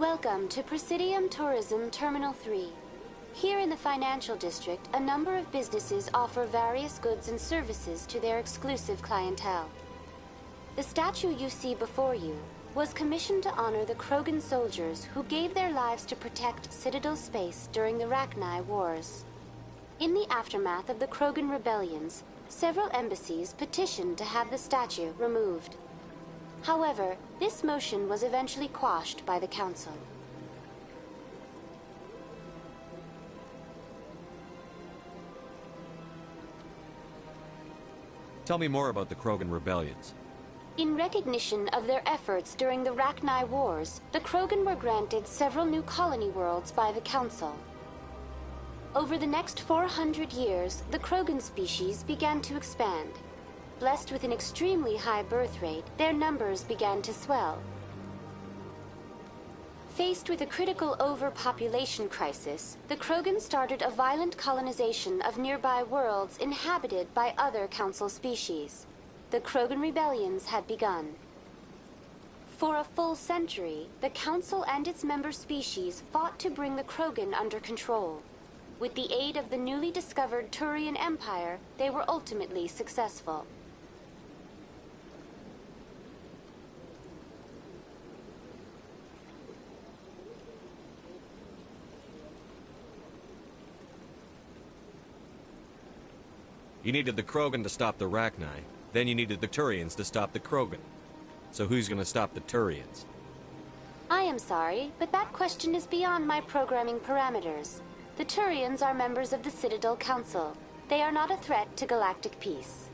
Welcome to Presidium Tourism Terminal 3. Here in the financial district, a number of businesses offer various goods and services to their exclusive clientele. The statue you see before you was commissioned to honor the Krogan soldiers who gave their lives to protect Citadel space during the Rachni Wars. In the aftermath of the Krogan rebellions, several embassies petitioned to have the statue removed. However, this motion was eventually quashed by the Council. Tell me more about the Krogan rebellions. In recognition of their efforts during the Rachni Wars, the Krogan were granted several new colony worlds by the Council. Over the next 400 years, the Krogan species began to expand. Blessed with an extremely high birth rate, their numbers began to swell. Faced with a critical overpopulation crisis, the Krogan started a violent colonization of nearby worlds inhabited by other Council species. The Krogan rebellions had begun. For a full century, the Council and its member species fought to bring the Krogan under control. With the aid of the newly discovered Turian Empire, they were ultimately successful. You needed the Krogan to stop the Rachni, then you needed the Turians to stop the Krogan. So who's gonna stop the Turians? I am sorry, but that question is beyond my programming parameters. The Turians are members of the Citadel Council. They are not a threat to galactic peace.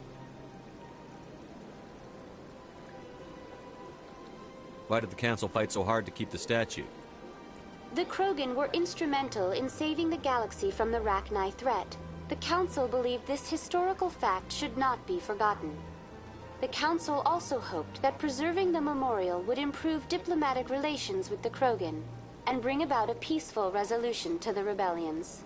Why did the Council fight so hard to keep the statue? The Krogan were instrumental in saving the galaxy from the Rachni threat. The Council believed this historical fact should not be forgotten. The Council also hoped that preserving the memorial would improve diplomatic relations with the Krogan and bring about a peaceful resolution to the rebellions.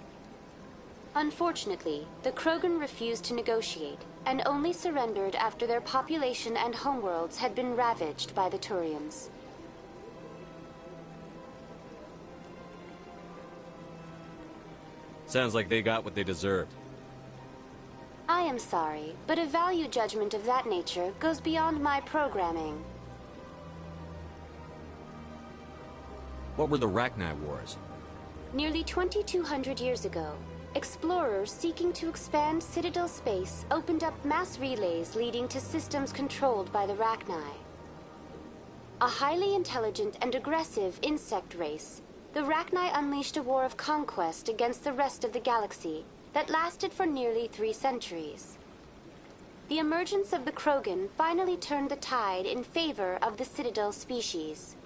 Unfortunately, the Krogan refused to negotiate and only surrendered after their population and homeworlds had been ravaged by the Turians. Sounds like they got what they deserved. I am sorry, but a value judgment of that nature goes beyond my programming. What were the Rachni Wars? Nearly 2,200 years ago, explorers seeking to expand Citadel space opened up mass relays leading to systems controlled by the Rachni. A highly intelligent and aggressive insect race, the Rachni unleashed a war of conquest against the rest of the galaxy that lasted for nearly 3 centuries. The emergence of the Krogan finally turned the tide in favor of the Citadel species.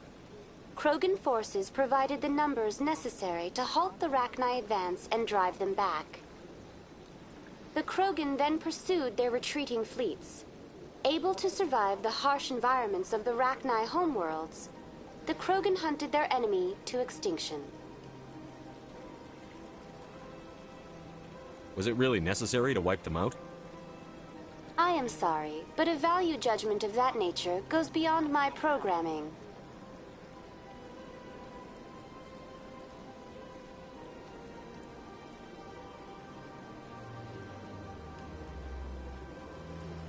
Krogan forces provided the numbers necessary to halt the Rachni advance and drive them back. The Krogan then pursued their retreating fleets. Able to survive the harsh environments of the Rachni homeworlds, the Krogan hunted their enemy to extinction. Was it really necessary to wipe them out? I am sorry, but a value judgment of that nature goes beyond my programming.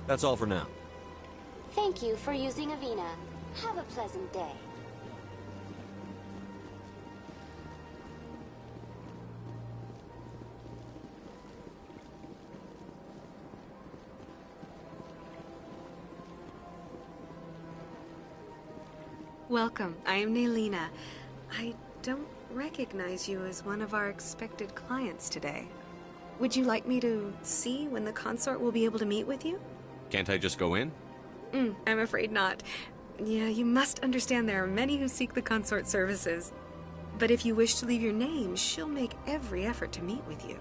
That's all for now. Thank you for using Avina. Have a pleasant day. Welcome, I am Nelina. I don't recognize you as one of our expected clients today. Would you like me to see when the consort will be able to meet with you? Can't I just go in? I'm afraid not. Yeah, you must understand there are many who seek the consort services. But if you wish to leave your name, she'll make every effort to meet with you.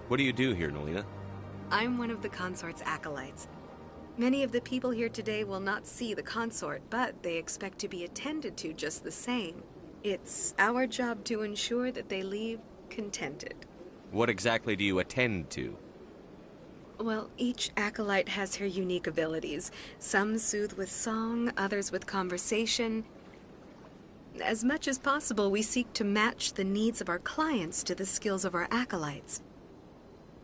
What do you do here, Nelina? I'm one of the consort's acolytes. Many of the people here today will not see the consort, but they expect to be attended to just the same. It's our job to ensure that they leave contented. What exactly do you attend to? Well, each acolyte has her unique abilities. Some soothe with song, others with conversation. As much as possible, we seek to match the needs of our clients to the skills of our acolytes.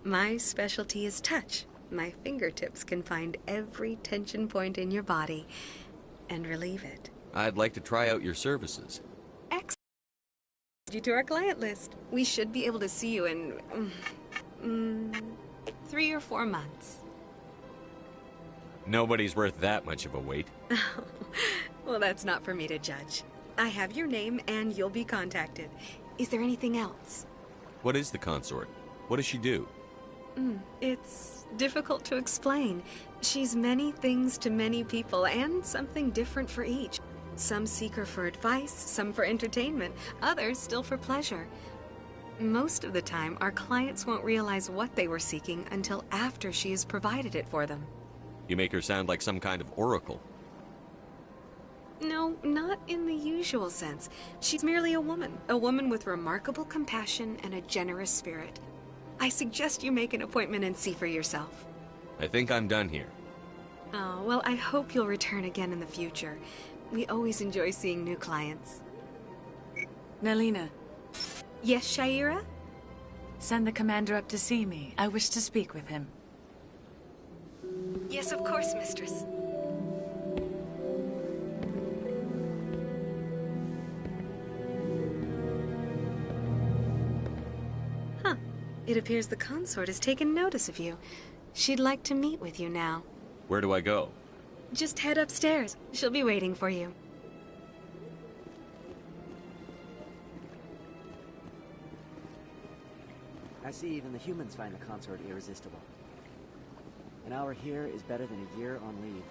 My specialty is touch. My fingertips can find every tension point in your body and relieve it. I'd like to try out your services. Excellent. Add you to our client list. We should be able to see you in 3 or 4 months. Nobody's worth that much of a wait. Well, that's not for me to judge. I have your name and you'll be contacted. Is there anything else? What is the consort? What does she do? It's difficult to explain. She's many things to many people and something different for each. Some seek her for advice, some for entertainment, others still for pleasure. Most of the time, our clients won't realize what they were seeking until after she has provided it for them. You make her sound like some kind of oracle. No, not in the usual sense. She's merely a woman with remarkable compassion and a generous spirit. I suggest you make an appointment and see for yourself. I think I'm done here. Oh, well, I hope you'll return again in the future. We always enjoy seeing new clients. Nalina, Yes, Shaira? send the commander up to see me. I wish to speak with him. Yes, of course, mistress. Huh. It appears the consort has taken notice of you. She'd like to meet with you now. Where do I go? Just head upstairs. She'll be waiting for you. I see even the humans find the consort irresistible. An hour here is better than a year on leave.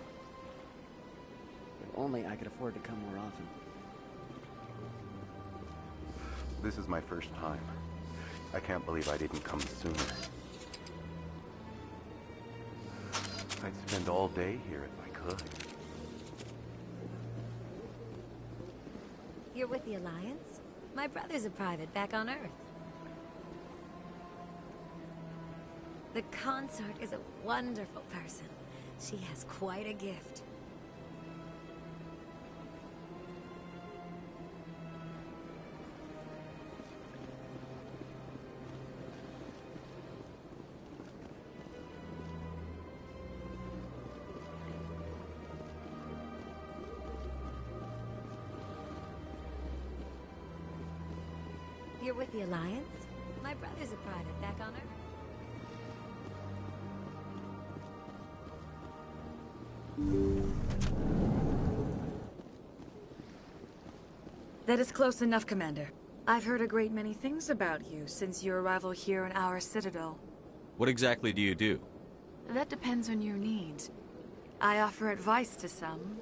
If only I could afford to come more often. This is my first time. I can't believe I didn't come sooner. I'd spend all day here if I could. You're with the Alliance? My brother's a private back on Earth. The consort is a wonderful person. She has quite a gift. You're with the Alliance? My brother's a private back on Earth. That is close enough, Commander. I've heard a great many things about you since your arrival here in our citadel. What exactly do you do? That depends on your needs. I offer advice to some,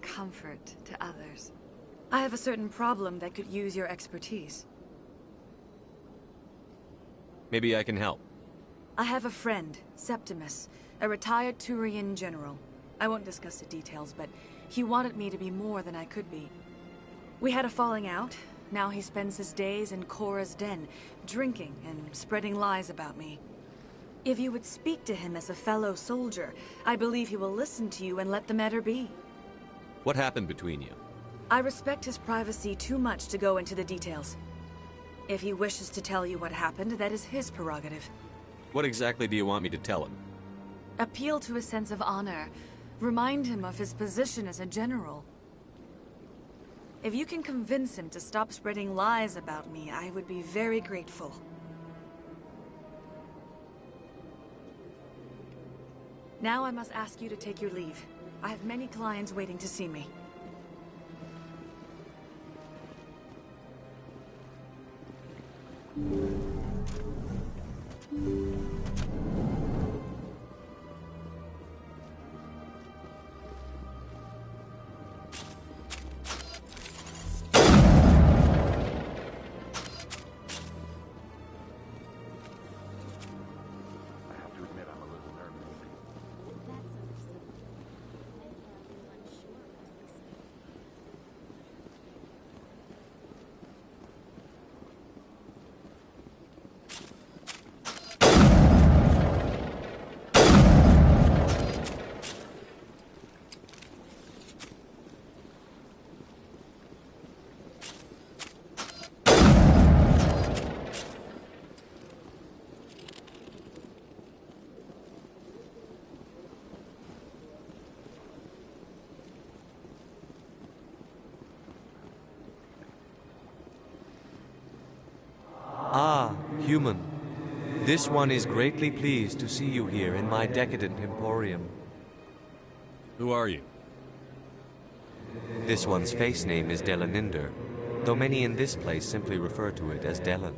comfort to others. I have a certain problem that could use your expertise. Maybe I can help. I have a friend, Septimus, a retired Turian general. I won't discuss the details, but he wanted me to be more than I could be. We had a falling out. Now he spends his days in Korra's den, drinking and spreading lies about me. If you would speak to him as a fellow soldier, I believe he will listen to you and let the matter be. What happened between you? I respect his privacy too much to go into the details. If he wishes to tell you what happened, that is his prerogative. What exactly do you want me to tell him? Appeal to his sense of honor. Remind him of his position as a general. If you can convince him to stop spreading lies about me, I would be very grateful. Now I must ask you to take your leave. I have many clients waiting to see me. I have to admit I'm a little nervous. That's understandable. I'm unsure what to expect. Human, this one is greatly pleased to see you here in my decadent emporium. Who are you? This one's face name is Delaninder, though many in this place simply refer to it as Delan.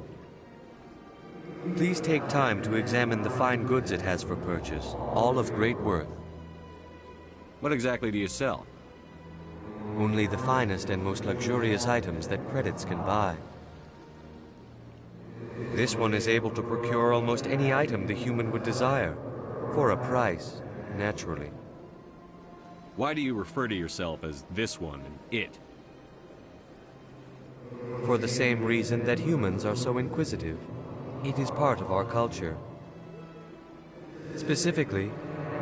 Please take time to examine the fine goods it has for purchase, all of great worth. What exactly do you sell? Only the finest and most luxurious items that credits can buy. This one is able to procure almost any item the human would desire, for a price, naturally. Why do you refer to yourself as this one and it? For the same reason that humans are so inquisitive. It is part of our culture. Specifically,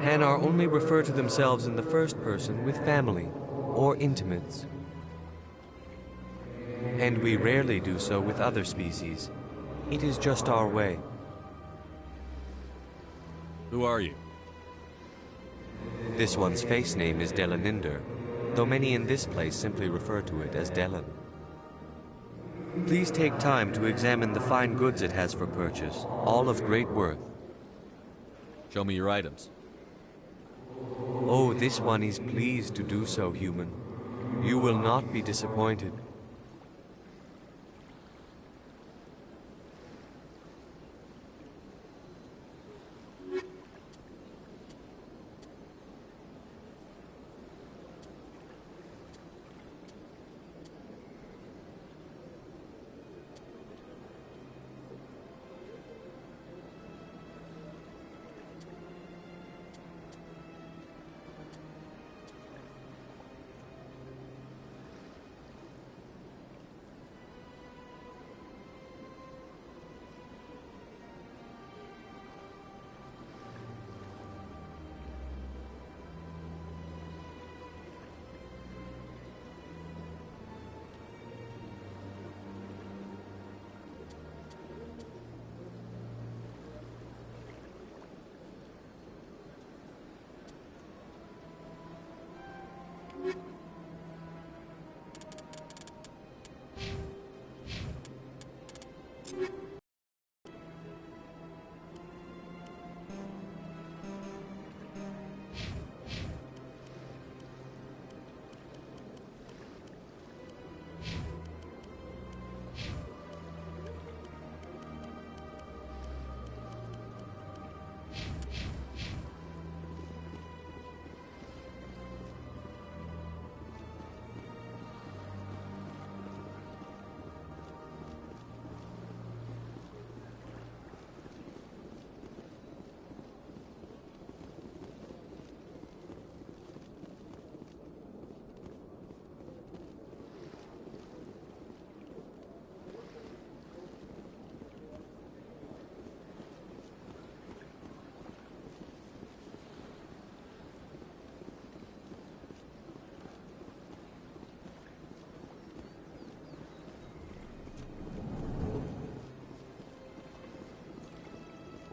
Hanar only refer to themselves in the first person with family or intimates. And we rarely do so with other species. It is just our way. Who are you? This one's face name is Delaninder, though many in this place simply refer to it as Delan. Please take time to examine the fine goods it has for purchase, all of great worth. Show me your items. Oh, this one is pleased to do so, human. You will not be disappointed.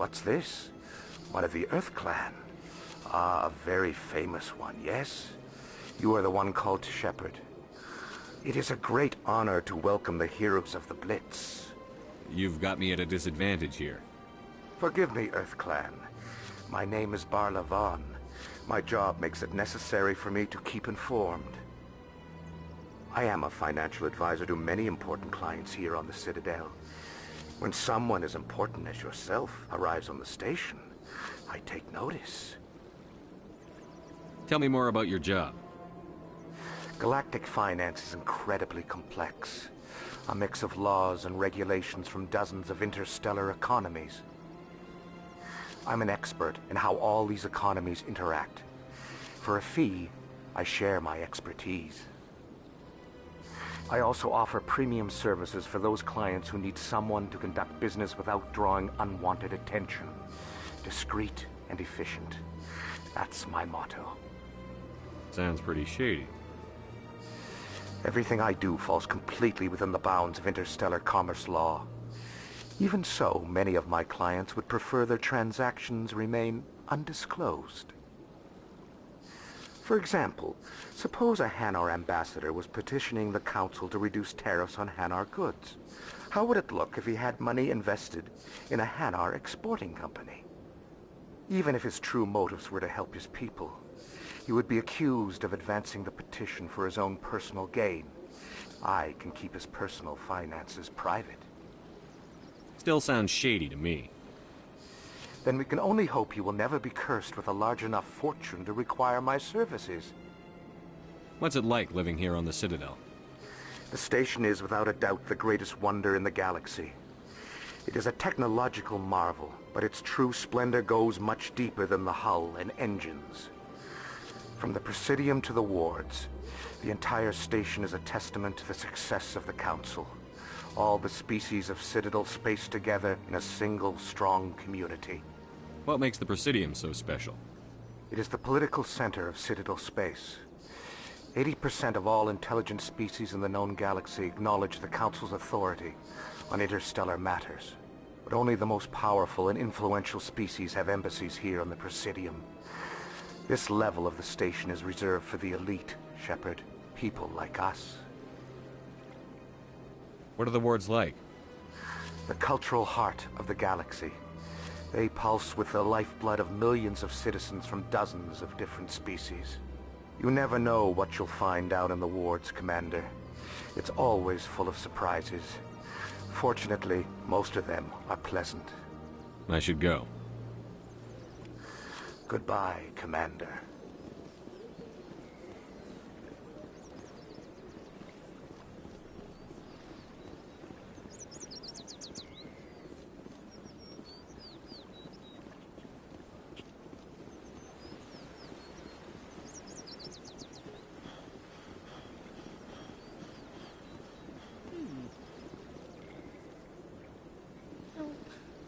What's this? One of the Earth Clan. Ah, a very famous one, yes? You are the one called Shepard. It is a great honor to welcome the heroes of the Blitz. You've got me at a disadvantage here. Forgive me, Earth Clan. My name is Barla Von. My job makes it necessary for me to keep informed. I am a financial advisor to many important clients here on the Citadel. When someone as important as yourself arrives on the station, I take notice. Tell me more about your job. Galactic finance is incredibly complex. A mix of laws and regulations from dozens of interstellar economies. I'm an expert in how all these economies interact. For a fee, I share my expertise. I also offer premium services for those clients who need someone to conduct business without drawing unwanted attention. Discreet and efficient. That's my motto. Sounds pretty shady. Everything I do falls completely within the bounds of interstellar commerce law. Even so, many of my clients would prefer their transactions remain undisclosed. For example, suppose a Hanar ambassador was petitioning the Council to reduce tariffs on Hanar goods. How would it look if he had money invested in a Hanar exporting company? Even if his true motives were to help his people, he would be accused of advancing the petition for his own personal gain. I can keep his personal finances private. Still sounds shady to me. Then we can only hope he will never be cursed with a large enough fortune to require my services. What's it like living here on the Citadel? The station is without a doubt the greatest wonder in the galaxy. It is a technological marvel, but its true splendor goes much deeper than the hull and engines. From the Presidium to the wards, the entire station is a testament to the success of the Council. All the species of Citadel spaced together in a single, strong community. What makes the Presidium so special? It is the political center of Citadel space. 80% of all intelligent species in the known galaxy acknowledge the Council's authority on interstellar matters. But only the most powerful and influential species have embassies here on the Presidium. This level of the station is reserved for the elite, Shepard. People like us. What are the wards like? The cultural heart of the galaxy. They pulse with the lifeblood of millions of citizens from dozens of different species. You never know what you'll find out in the wards, Commander. It's always full of surprises. Fortunately, most of them are pleasant. I should go. Goodbye, Commander.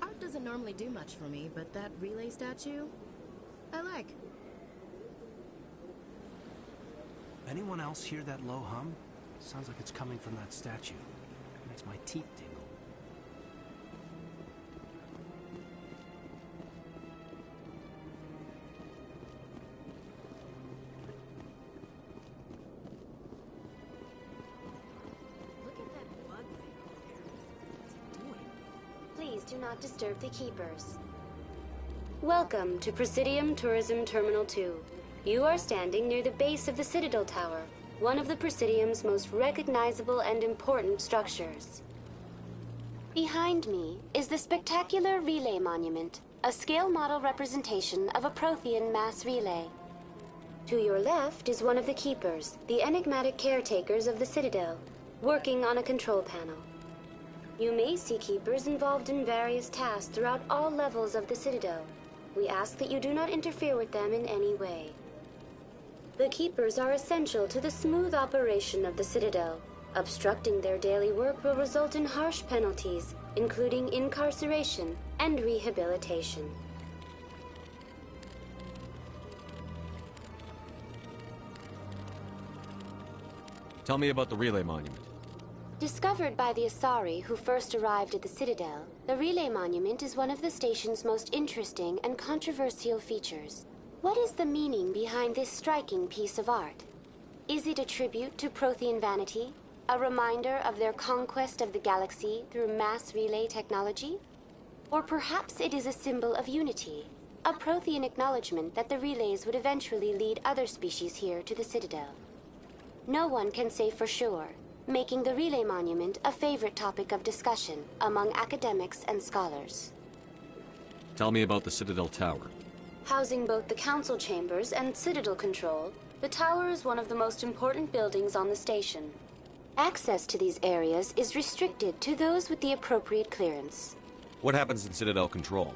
Art doesn't normally do much for me, but that relay statue, I like. Anyone else hear that low hum? Sounds like it's coming from that statue. It makes my teeth tingle. Look at that bug thing over there. What's it doing? Please do not disturb the keepers. Welcome to Presidium Tourism Terminal 2. You are standing near the base of the Citadel Tower, one of the Presidium's most recognizable and important structures. Behind me is the spectacular Relay Monument, a scale model representation of a Prothean mass relay. To your left is one of the keepers, the enigmatic caretakers of the Citadel, working on a control panel. You may see keepers involved in various tasks throughout all levels of the Citadel. We ask that you do not interfere with them in any way. The keepers are essential to the smooth operation of the Citadel. Obstructing their daily work will result in harsh penalties, including incarceration and rehabilitation. Tell me about the Relay Monument. Discovered by the Asari who first arrived at the Citadel, the Relay Monument is one of the station's most interesting and controversial features. What is the meaning behind this striking piece of art? Is it a tribute to Prothean vanity? A reminder of their conquest of the galaxy through mass relay technology? Or perhaps it is a symbol of unity, a Prothean acknowledgement that the relays would eventually lead other species here to the Citadel. No one can say for sure, making the Relay Monument a favorite topic of discussion among academics and scholars. Tell me about the Citadel Tower. Housing both the council chambers and Citadel control, the tower is one of the most important buildings on the station. Access to these areas is restricted to those with the appropriate clearance. What happens in Citadel Control?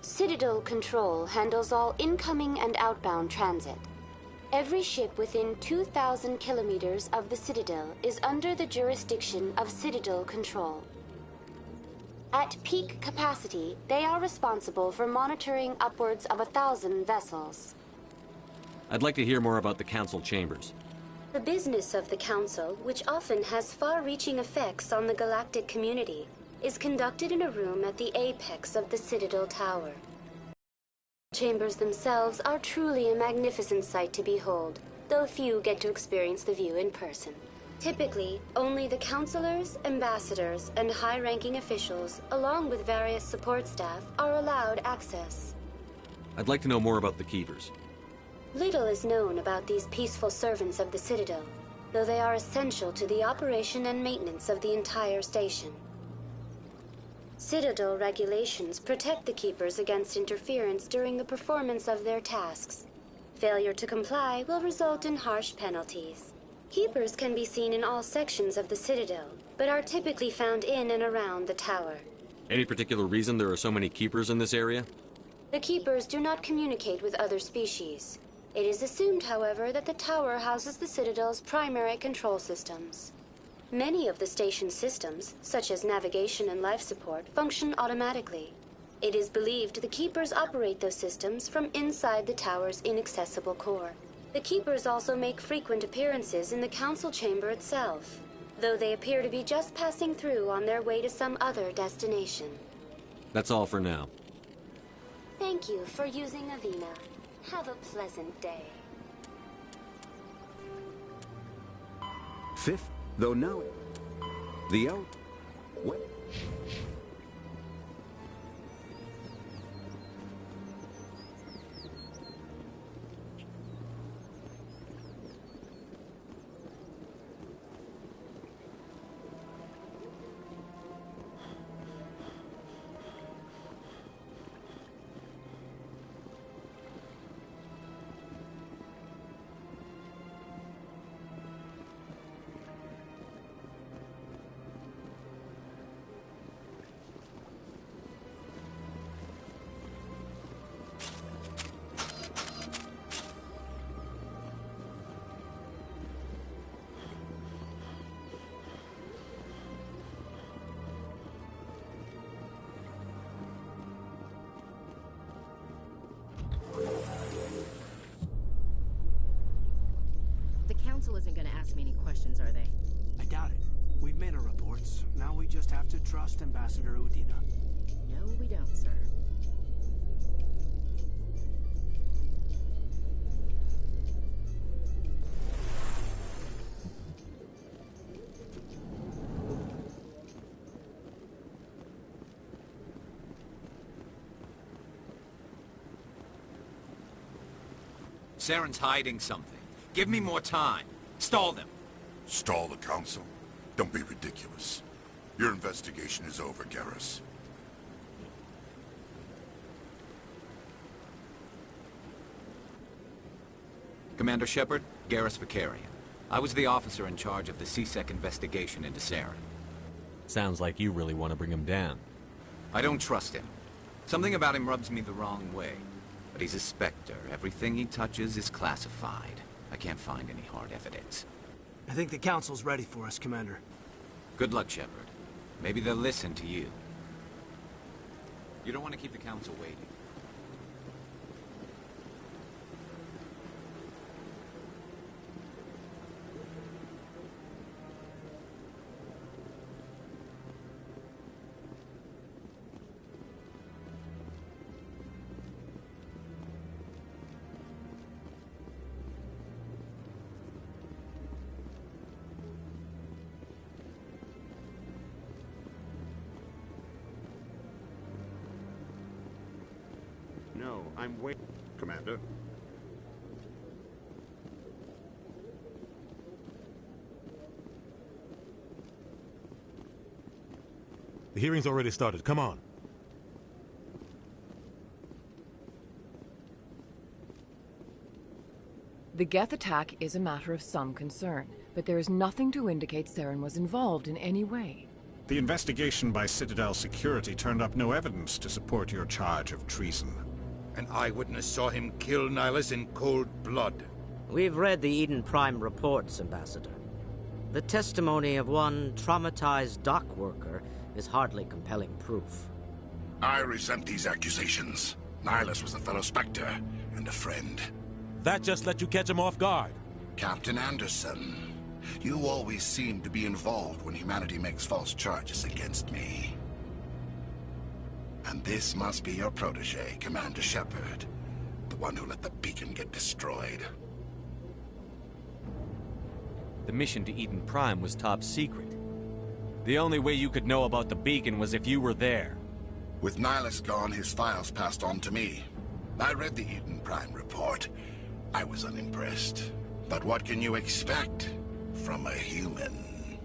Citadel Control handles all incoming and outbound transit. Every ship within 2,000 kilometers of the Citadel is under the jurisdiction of Citadel Control. At peak capacity, they are responsible for monitoring upwards of 1,000 vessels. I'd like to hear more about the Council Chambers. The business of the Council, which often has far-reaching effects on the galactic community, is conducted in a room at the apex of the Citadel Tower. Chambers themselves are truly a magnificent sight to behold, though few get to experience the view in person. Typically, only the counselors, ambassadors, and high-ranking officials, along with various support staff, are allowed access. I'd like to know more about the Keepers. Little is known about these peaceful servants of the Citadel, though they are essential to the operation and maintenance of the entire station. Citadel regulations protect the Keepers against interference during the performance of their tasks. Failure to comply will result in harsh penalties. Keepers can be seen in all sections of the Citadel, but are typically found in and around the tower. Any particular reason there are so many Keepers in this area? The Keepers do not communicate with other species. It is assumed, however, that the tower houses the Citadel's primary control systems. Many of the station's systems, such as navigation and life support, function automatically. It is believed the Keepers operate those systems from inside the tower's inaccessible core. The Keepers also make frequent appearances in the Council Chamber itself, though they appear to be just passing through on their way to some other destination. That's all for now. Thank you for using Avina. Have a pleasant day. Fifth, though now... The out... What? The Council isn't gonna ask me any questions, are they? I doubt it. We've made our reports. Now we just have to trust Ambassador Udina. No, we don't, sir. Saren's hiding something. Give me more time. Stall them. Stall the Council? Don't be ridiculous. Your investigation is over, Garrus. Commander Shepard, Garrus Vakarian. I was the officer in charge of the C-Sec investigation into Saren. Sounds like you really want to bring him down. I don't trust him. Something about him rubs me the wrong way. But he's a Spectre. Everything he touches is classified. I can't find any hard evidence. I think the Council's ready for us, Commander. Good luck, Shepard. Maybe they'll listen to you. You don't want to keep the Council waiting. No, I'm waiting, Commander. The hearing's already started. Come on. The Geth attack is a matter of some concern, but there is nothing to indicate Saren was involved in any way. The investigation by Citadel Security turned up no evidence to support your charge of treason. An eyewitness saw him kill Nihilus in cold blood. We've read the Eden Prime reports, Ambassador. The testimony of one traumatized dock worker is hardly compelling proof. I resent these accusations. Nihilus was a fellow Spectre and a friend. That just let you catch him off guard. Captain Anderson, you always seem to be involved when humanity makes false charges against me. And this must be your protege, Commander Shepard. The one who let the beacon get destroyed. The mission to Eden Prime was top secret. The only way you could know about the beacon was if you were there. With Nihilus gone, his files passed on to me. I read the Eden Prime report. I was unimpressed. But what can you expect from a human?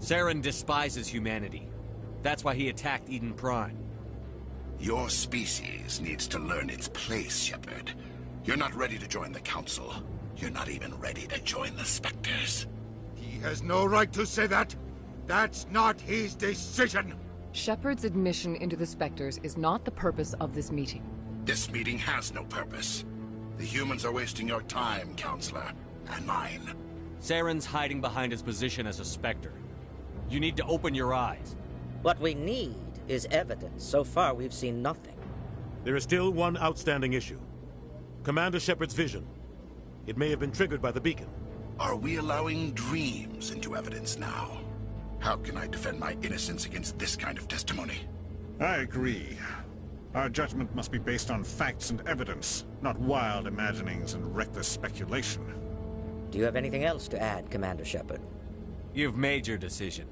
Saren despises humanity. That's why he attacked Eden Prime. Your species needs to learn its place, Shepard. You're not ready to join the Council. You're not even ready to join the Spectres. He has no right to say that. That's not his decision. Shepard's admission into the Spectres is not the purpose of this meeting. This meeting has no purpose. The humans are wasting your time, Counselor, and mine. Saren's hiding behind his position as a Spectre. You need to open your eyes. What we need is evidence. So far, we've seen nothing. There is still one outstanding issue. Commander Shepard's vision. It may have been triggered by the beacon. Are we allowing dreams into evidence now? How can I defend my innocence against this kind of testimony? I agree. Our judgment must be based on facts and evidence, not wild imaginings and reckless speculation. Do you have anything else to add, Commander Shepard? You've made your decision.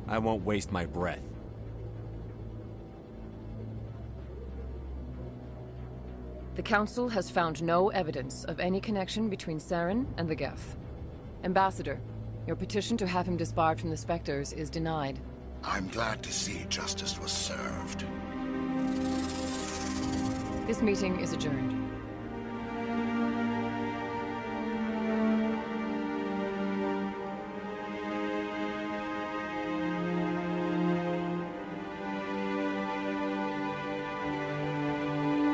I won't waste my breath. The Council has found no evidence of any connection between Saren and the Geth. Ambassador, your petition to have him disbarred from the Spectres is denied. I'm glad to see justice was served. This meeting is adjourned.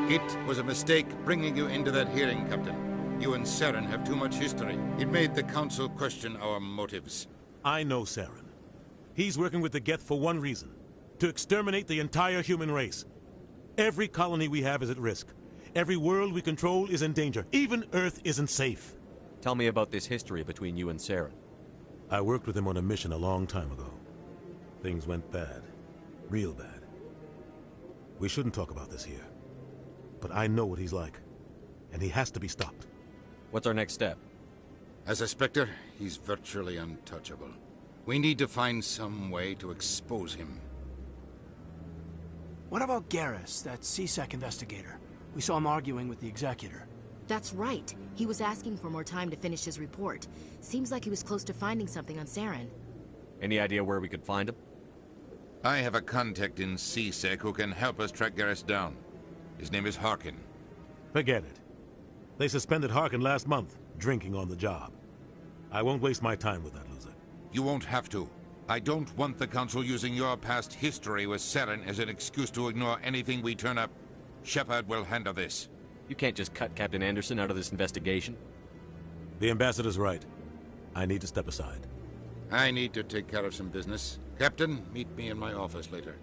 It was a mistake bringing you into that hearing, Captain. You and Saren have too much history. It made the Council question our motives. I know Saren. He's working with the Geth for one reason. To exterminate the entire human race. Every colony we have is at risk. Every world we control is in danger. Even Earth isn't safe. Tell me about this history between you and Saren. I worked with him on a mission a long time ago. Things went bad. Real bad. We shouldn't talk about this here. But I know what he's like. And he has to be stopped. What's our next step? As a Spectre, he's virtually untouchable. We need to find some way to expose him. What about Garrus, that C-Sec investigator? We saw him arguing with the Executor. That's right. He was asking for more time to finish his report. Seems like he was close to finding something on Saren. Any idea where we could find him? I have a contact in C-Sec who can help us track Garrus down. His name is Harkin. Forget it. They suspended Harkin last month, drinking on the job. I won't waste my time with that loser. You won't have to. I don't want the Council using your past history with Saren as an excuse to ignore anything we turn up. Shepard will handle this. You can't just cut Captain Anderson out of this investigation. The Ambassador's right. I need to step aside. I need to take care of some business. Captain, meet me in my office later.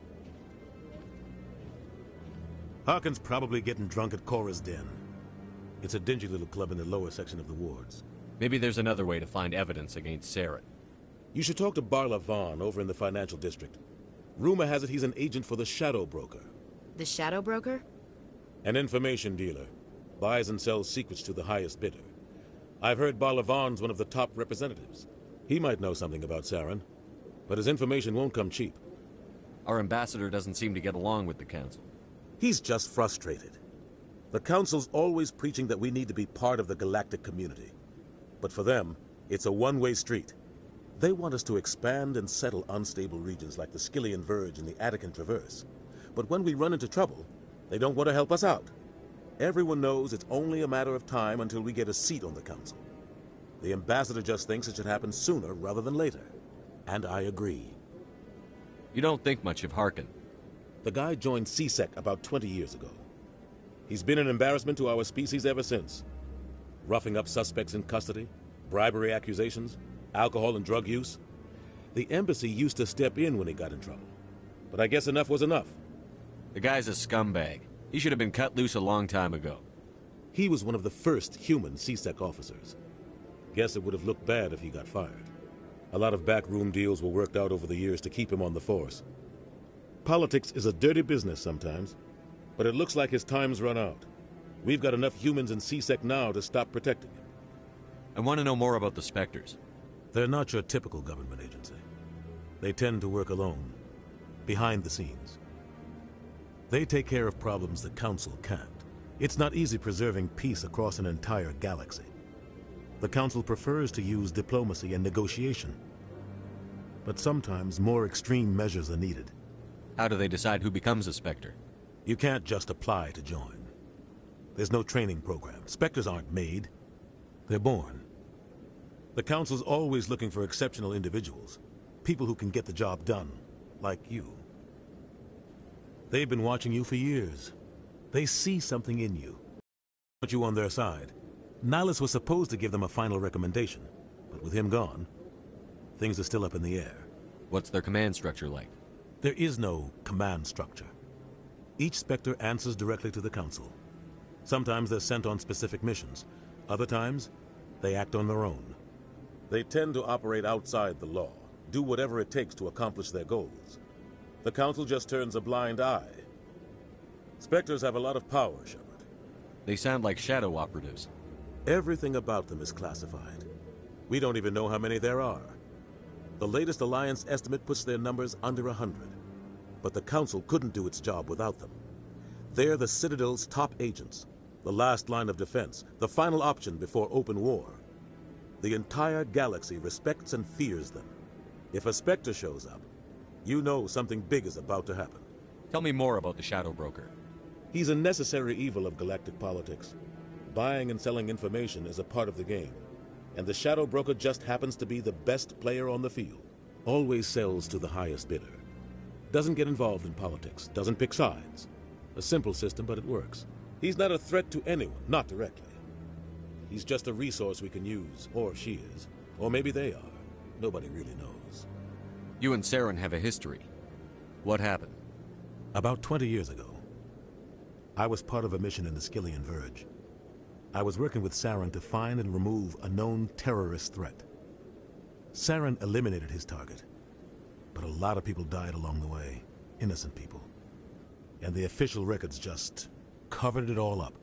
Harkin's probably getting drunk at Cora's Den. It's a dingy little club in the lower section of the wards. Maybe there's another way to find evidence against Saren. You should talk to Barla Vaughn over in the financial district. Rumor has it he's an agent for the Shadow Broker. The Shadow Broker? An information dealer. Buys and sells secrets to the highest bidder. I've heard Barla Vaughn's one of the top representatives. He might know something about Saren, but his information won't come cheap. Our ambassador doesn't seem to get along with the Council. He's just frustrated. The Council's always preaching that we need to be part of the galactic community. But for them, it's a one-way street. They want us to expand and settle unstable regions like the Skillian Verge and the Attican Traverse. But when we run into trouble, they don't want to help us out. Everyone knows it's only a matter of time until we get a seat on the Council. The Ambassador just thinks it should happen sooner rather than later. And I agree. You don't think much of Harkin. The guy joined C-Sec about 20 years ago. He's been an embarrassment to our species ever since. Roughing up suspects in custody, bribery accusations, alcohol and drug use. The embassy used to step in when he got in trouble. But I guess enough was enough. The guy's a scumbag. He should have been cut loose a long time ago. He was one of the first human C-Sec officers. Guess it would have looked bad if he got fired. A lot of backroom deals were worked out over the years to keep him on the force. Politics is a dirty business sometimes, but it looks like his time's run out. We've got enough humans in C-Sec now to stop protecting him. I want to know more about the Spectres. They're not your typical government agency. They tend to work alone, behind the scenes. They take care of problems the Council can't. It's not easy preserving peace across an entire galaxy. The Council prefers to use diplomacy and negotiation. But sometimes more extreme measures are needed. How do they decide who becomes a Spectre? You can't just apply to join. There's no training program. Spectres aren't made. They're born. The Council's always looking for exceptional individuals. People who can get the job done, like you. They've been watching you for years. They see something in you. Put you on their side. Nihilus was supposed to give them a final recommendation, but with him gone, things are still up in the air. What's their command structure like? There is no command structure. Each Spectre answers directly to the Council. Sometimes they're sent on specific missions. Other times, they act on their own. They tend to operate outside the law, do whatever it takes to accomplish their goals. The Council just turns a blind eye. Spectres have a lot of power, Shepard. They sound like shadow operatives. Everything about them is classified. We don't even know how many there are. The latest Alliance estimate puts their numbers under 100. But the Council couldn't do its job without them. They're the Citadel's top agents, the last line of defense, the final option before open war. The entire galaxy respects and fears them. If a Spectre shows up, you know something big is about to happen. Tell me more about the Shadow Broker. He's a necessary evil of galactic politics. Buying and selling information is a part of the game. And the Shadow Broker just happens to be the best player on the field. Always sells to the highest bidder. Doesn't get involved in politics, doesn't pick sides. A simple system, but it works. He's not a threat to anyone, not directly. He's just a resource we can use, or she is. Or maybe they are. Nobody really knows. You and Saren have a history. What happened? About 20 years ago, I was part of a mission in the Skillian Verge. I was working with Saren to find and remove a known terrorist threat. Saren eliminated his target, but a lot of people died along the way. Innocent people. And the official records just covered it all up.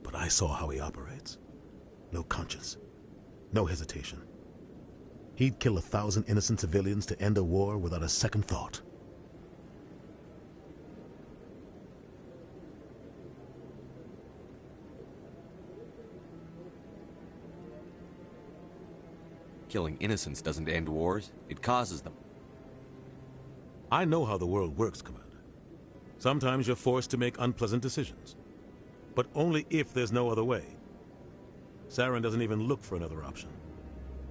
But I saw how he operates. No conscience. No hesitation. He'd kill 1,000 innocent civilians to end a war without a second thought. Killing innocents doesn't end wars, it causes them. I know how the world works, Commander. Sometimes you're forced to make unpleasant decisions. But only if there's no other way. Saren doesn't even look for another option.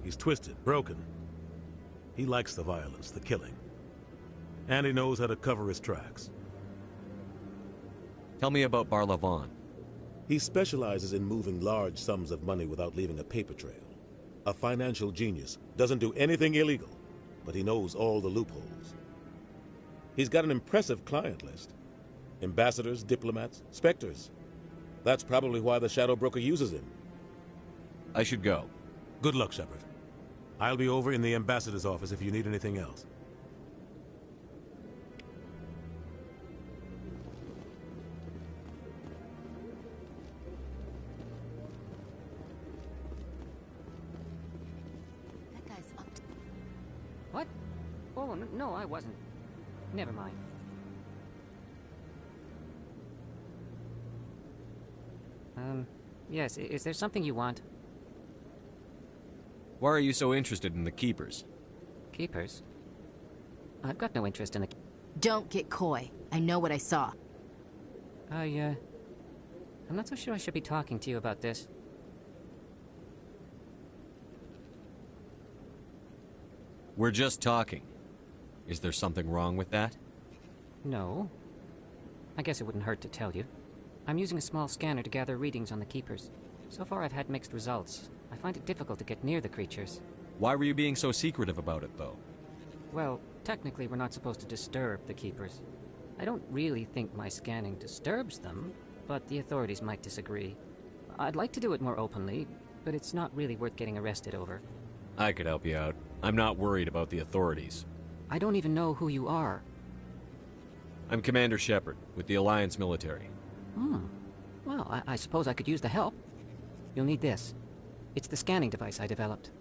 He's twisted, broken. He likes the violence, the killing. And he knows how to cover his tracks. Tell me about Barla-Von. He specializes in moving large sums of money without leaving a paper trail. A financial genius. Doesn't do anything illegal, but he knows all the loopholes. He's got an impressive client list. Ambassadors, diplomats, Spectres. That's probably why the Shadow Broker uses him. I should go. Good luck, Shepard. I'll be over in the ambassador's office if you need anything else. That guy's up to... What? Oh, no, I wasn't. Never mind. Yes, is there something you want? Why are you so interested in the Keepers? Keepers? I've got no interest in the... Don't get coy. I know what I saw. I'm not so sure I should be talking to you about this. We're just talking. Is there something wrong with that? No. I guess it wouldn't hurt to tell you. I'm using a small scanner to gather readings on the Keepers. So far I've had mixed results. I find it difficult to get near the creatures. Why were you being so secretive about it, though? Well, technically we're not supposed to disturb the Keepers. I don't really think my scanning disturbs them, but the authorities might disagree. I'd like to do it more openly, but it's not really worth getting arrested over. I could help you out. I'm not worried about the authorities. I don't even know who you are. I'm Commander Shepard, with the Alliance military. Well, I suppose I could use the help. You'll need this. It's the scanning device I developed.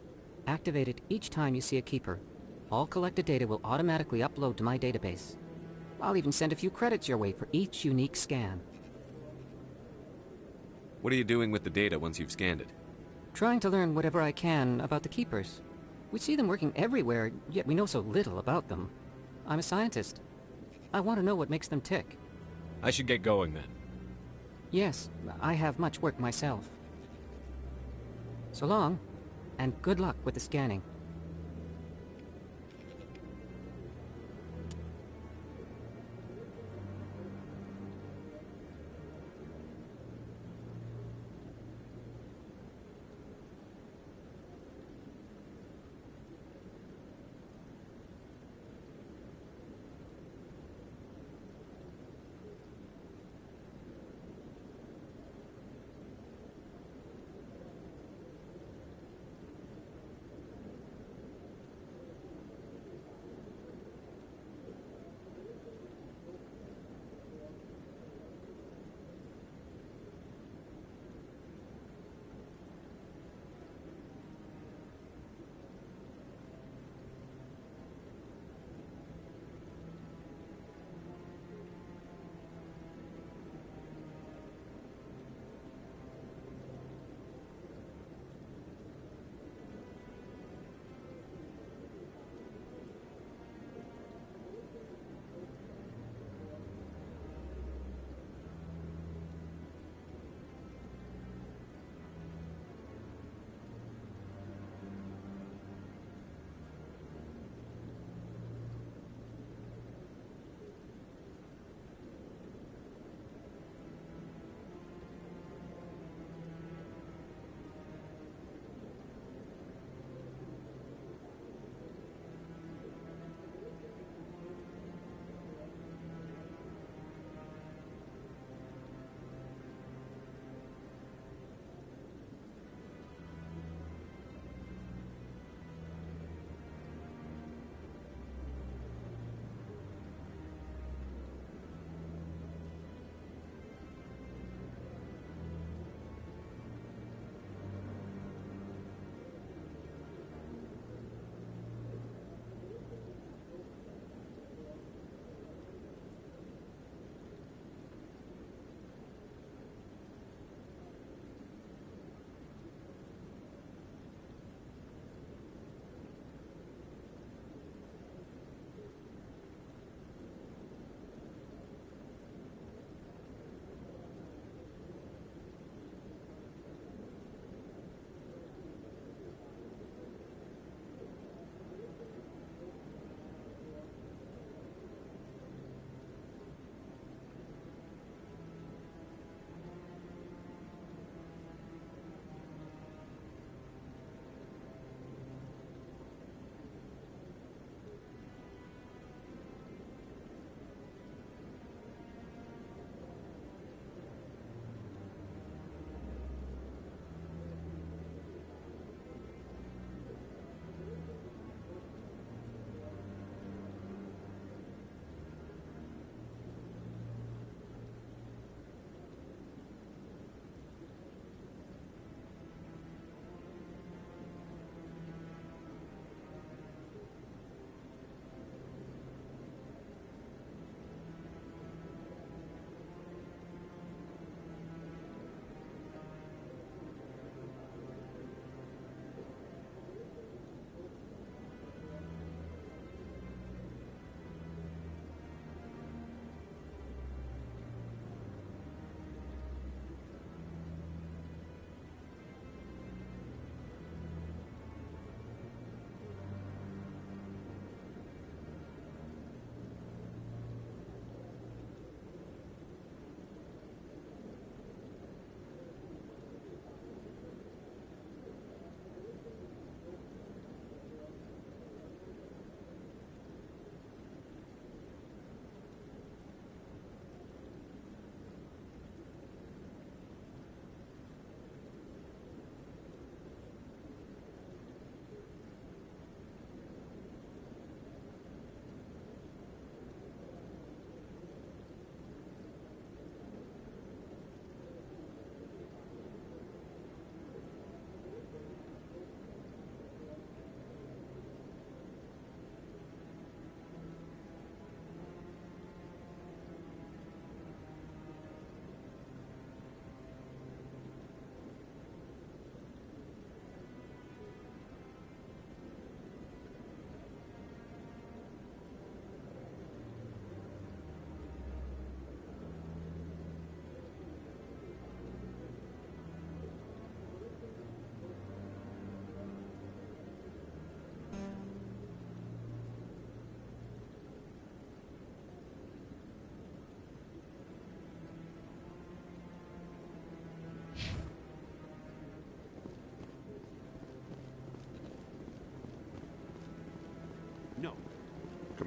Activate it each time you see a keeper. All collected data will automatically upload to my database. I'll even send a few credits your way for each unique scan. What are you doing with the data once you've scanned it? Trying to learn whatever I can about the keepers. We see them working everywhere, yet we know so little about them. I'm a scientist. I want to know what makes them tick. I should get going then. Yes, I have much work myself. So long, and good luck with the scanning.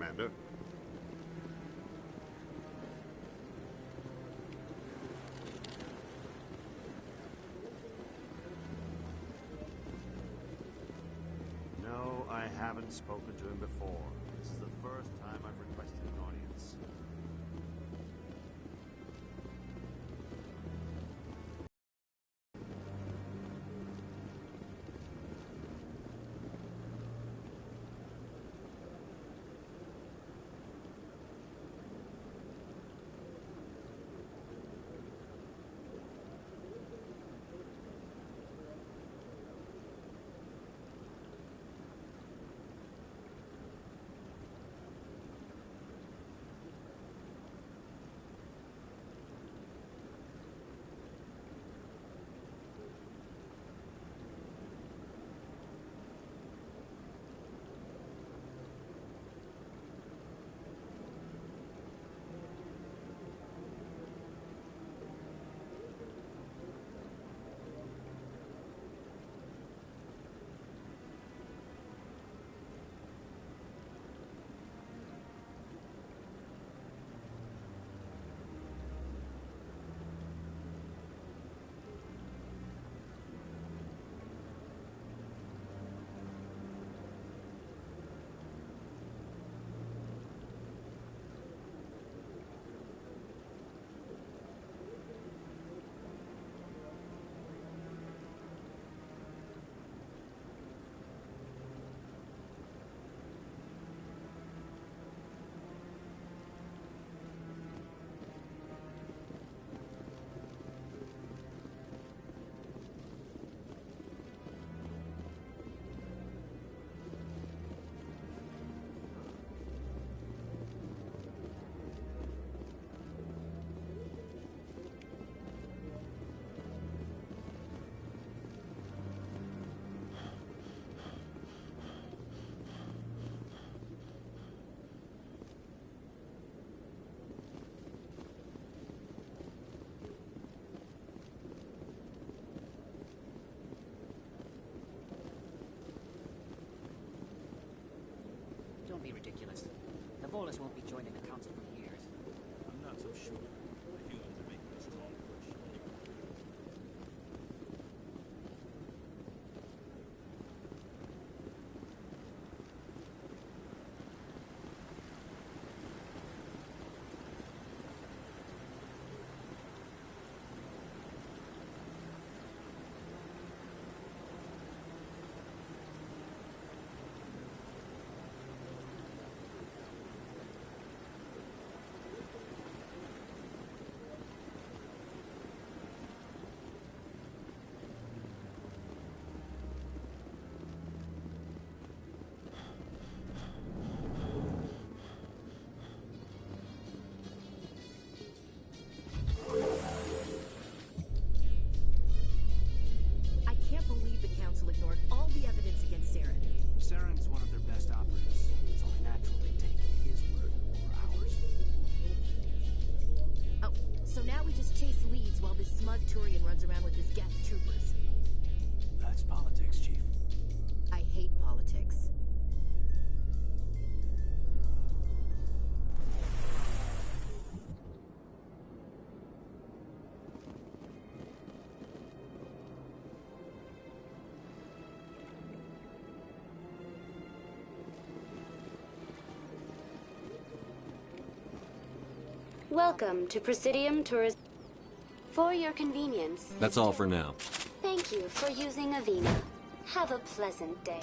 Commander. No, I haven't spoken to him before. This is the first time I've requested an audience. Don't be ridiculous. The Volus won't be joining the Council for years. I'm not so sure. The humans are making a strong push. I can't believe the Council ignored all the evidence against Saren. Saren's one of their best operatives. It's only natural they take his word over ours. Oh, so now we just chase leads while this smug Turian runs around with his Geth troopers. That's politics, Chief. I hate politics. Welcome to Presidium Tourism. For your convenience. That's all for now. Thank you for using Avina. Have a pleasant day.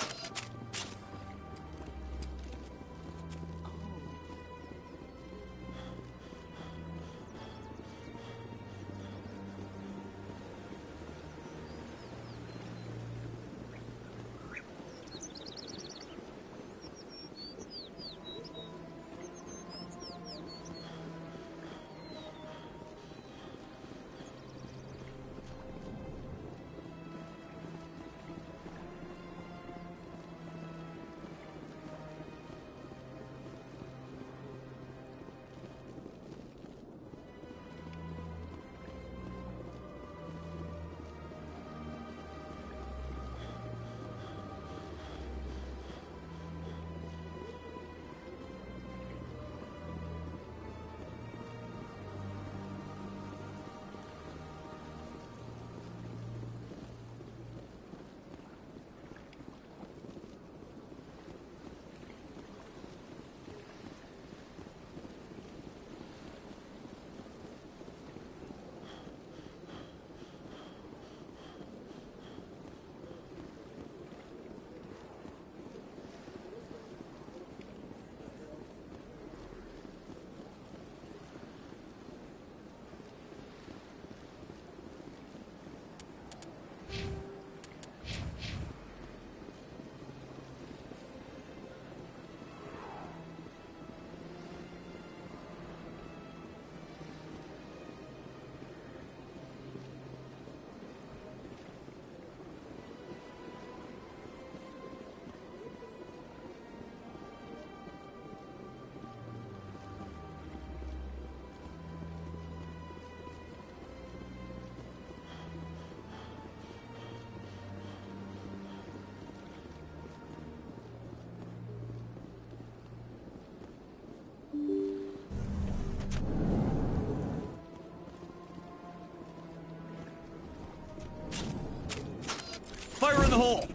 hole!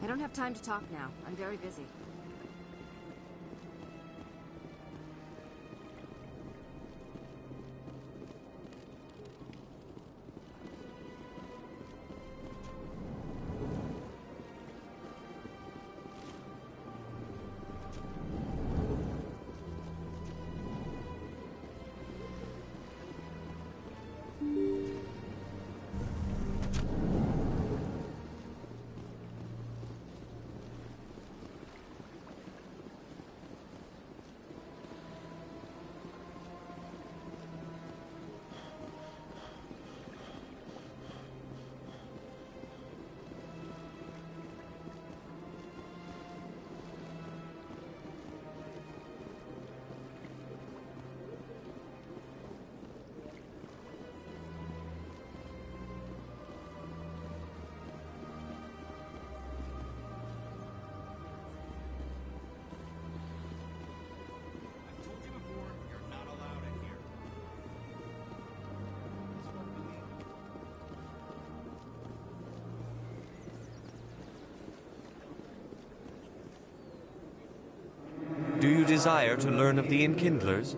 I don't have time to talk now. I'm very busy. Do you desire to learn of the Enkindlers?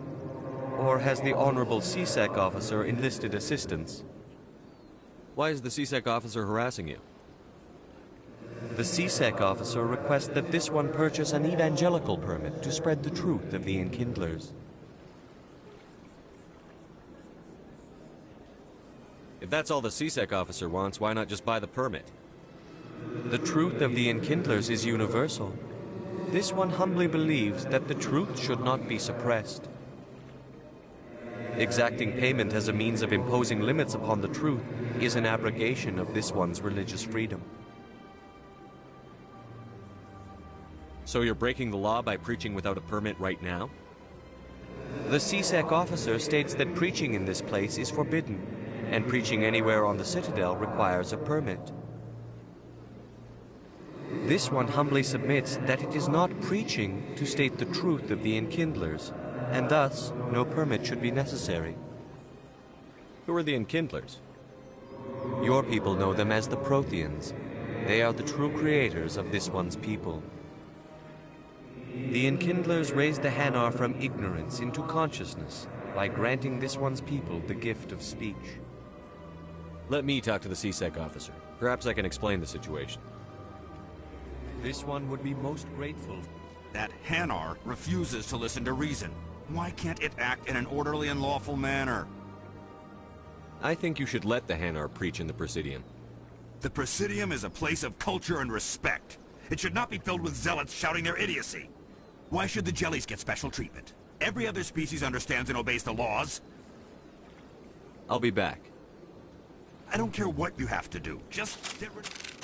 Or has the Honorable CSEC officer enlisted assistance? Why is the CSEC officer harassing you? The CSEC officer requests that this one purchase an evangelical permit to spread the truth of the Enkindlers. If that's all the CSEC officer wants, why not just buy the permit? The truth of the Enkindlers is universal. This one humbly believes that the truth should not be suppressed. Exacting payment as a means of imposing limits upon the truth is an abrogation of this one's religious freedom. So you're breaking the law by preaching without a permit right now? The CSEC officer states that preaching in this place is forbidden, and preaching anywhere on the Citadel requires a permit. This one humbly submits that it is not preaching to state the truth of the Enkindlers, and thus no permit should be necessary. Who are the Enkindlers? Your people know them as the Protheans. They are the true creators of this one's people. The Enkindlers raised the Hanar from ignorance into consciousness by granting this one's people the gift of speech. Let me talk to the CSEC officer. Perhaps I can explain the situation. This one would be most grateful. That Hanar refuses to listen to reason. Why can't it act in an orderly and lawful manner? I think you should let the Hanar preach in the Presidium. The Presidium is a place of culture and respect. It should not be filled with zealots shouting their idiocy. Why should the jellies get special treatment? Every other species understands and obeys the laws. I'll be back. I don't care what you have to do. Just get rid of...